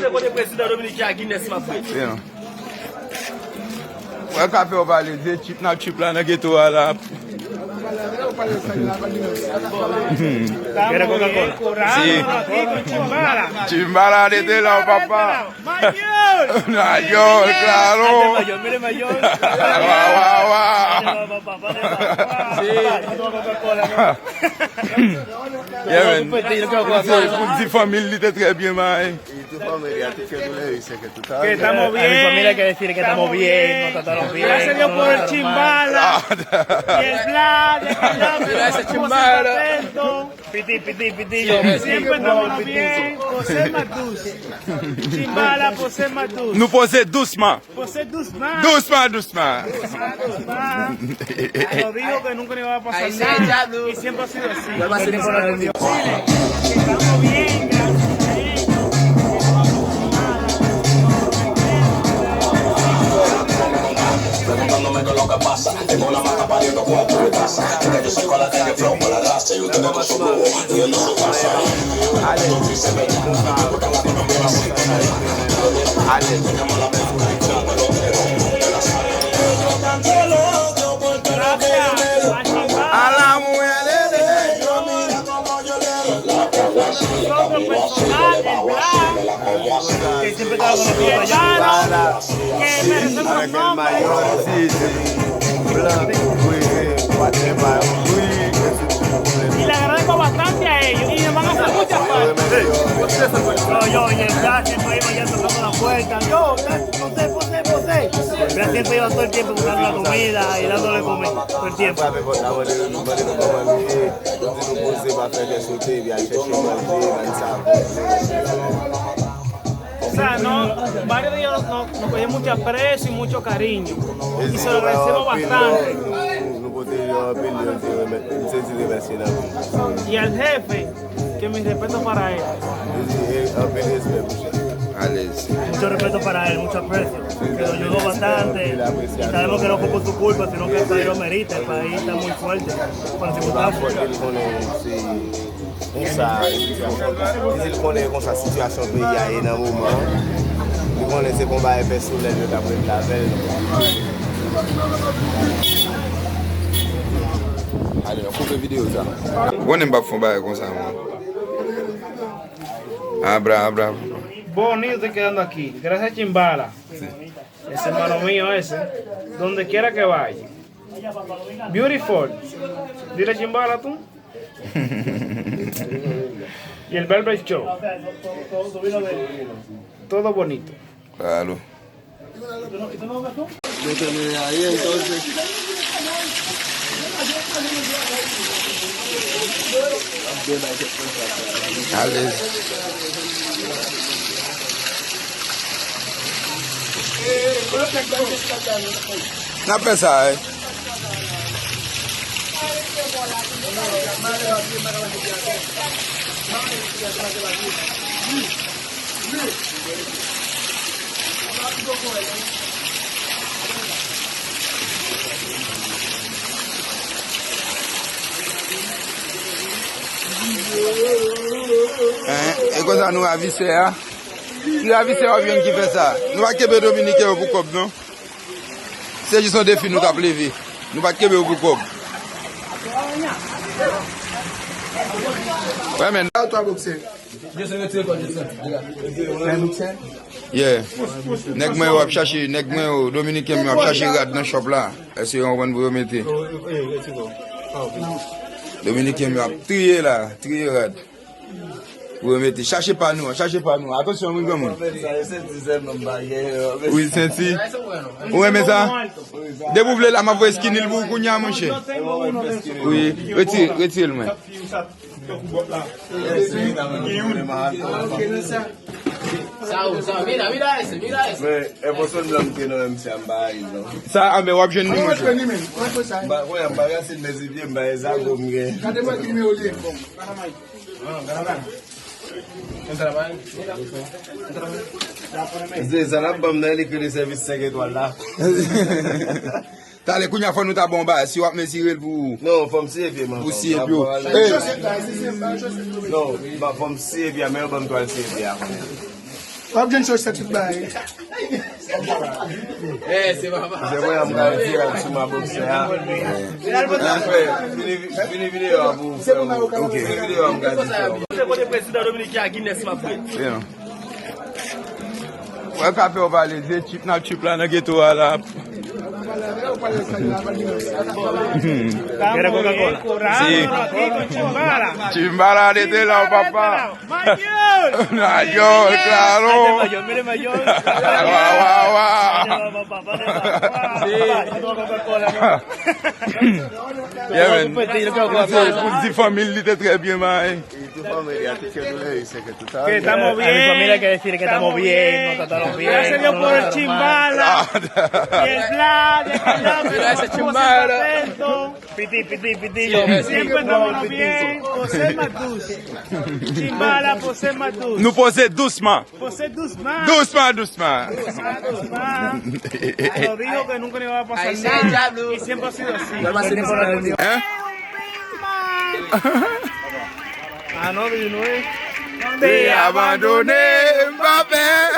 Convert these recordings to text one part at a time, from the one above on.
c'est pour le président dominicain à Guinness, ma frère. Yeah. Well, café au parler, des chips, na chip là, na ghetto là. ¿Quieres Coca-Cola? Sí. Chimbala. Chimbala de tela, papá. ¡Mayor! Mayor, claro. Mayor, mire mayor. Guau, guau. Yeah, man. Pour famille, était très bien, man. Que estamos bien. A mi familia hay que decir que estamos bien, nos trataron bien. Gracias a Dios por el chimbala. Y el plan, Gracias, chimbala. Piti. Siempre estamos bien. Posee más dulce. Chimbala, posee más dulce. Nous poser doucement. Posee doucement. Doucement. Lo dijo que nunca le iba a pasar nada. Y siempre ha sido así. Estamos bien, gracias. Preguntándome qué es lo que pasa. Tengo una marca pariendo 4 de taza. Que yo soy con la calle flow por la raza. Y ustedes con su dúo viendo su casa. Tenemos la mezcla y todo lo que rompo de la sala. A la mujer Que siempre estaba con los que merecemos un nombre. Y le agradezco bastante a ellos y me van a hacer muchas faltas. No, yo y el Brad siempre iba ya tocando la puerta. Yo, José. El Brad siempre iba todo el tiempo buscando la comida y dándole comida todo el tiempo. O sea, varios de ellos nos cogían mucho aprecio y mucho cariño. Y se lo agradecemos bastante. Y al jefe, que mi respeto para él. Mucho respeto para él, mucho aprecio. Que lo ayudó bastante. Y sabemos que no fue por su culpa, sino que el país lo merita. El país está muy fuerte con las circunstancias. Il connaît comme sa situation pays a énormément. Il connaît ses combats et personnels de la veille. Allez, on coupe la vidéo ça. On n'aime pas faire comme ça. Bravo. Bonito estoy quedando aquí, gracias a Chimbala. Sí. Ese hermano mío ese, donde quiera que vaya. Beautiful. Dile Chimbala tú. Y el Velvet Show. Todo bonito. Claro. Yo terminé ahí entonces. Na pensar, et comme ça nous avissons, hein? Nous avissons à bien qui fait ça. Nous pas Québec dominicain au Boucob, non? C'est juste un défi nous avons levé. Nous pas Québec au Boucob. Ouais, mais yeah. Nèg moi va chercher, nèg moi dominicain va chercher rad dans shop là. Est-ce qu'on va vous remettre? Dominicain va trier là, trier rad. Vous remettez, cherchez pas nous. Attention, mon gamin. Oui, c'est si. Où est ça? Dès que vous voulez la ma voix skin, il vous connaît mon cher. Oui, retire-moi. Mira ese. Ça, on va bien nous. T'as les couilles à fond nous ta bombe si on me tirer pour non faut me servir pour si non bah faut me servir mais on va me servir Wap jen sou se tout bay. Je voy a mwen tirar sou ma bokse ya. Fini video a pou. Ok. Fini video a mwen gazi. Se kote president Dominicain a Guinness ma fwe. Wè kape ou pale, de chip nan chip la nan geto wala. ¿Quieres Coca-Cola? Sí. Aquí con Chimbala. Chimbala de este lado, papá. ¡Mayor! Mayor, claro. Mayor, mire mayor. Guau. Coca-Cola. Yeah, man. Pour ti famille, te très bien, man. Tu familia, tu quiero le dice que tú estás Que estamos bien. A mi familia hay que decir que estamos bien, nos trataron bien. Gracias a Dios por el Chimbala. Y el Black, Gracias, Chimbala. Piti. Siempre estamos bien. José Matus. Chimbala, José Matus. Nous poser doucement. José Duzman. Doucement. Lo dijo que nunca le iba a pasar nada. Y siempre ha sido así. Hein? Ah, no, no es. Te abandonné, va bien.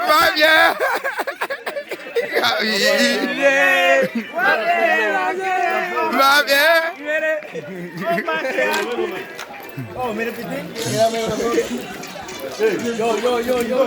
Va bien. Oh, mire, Piti. Yo.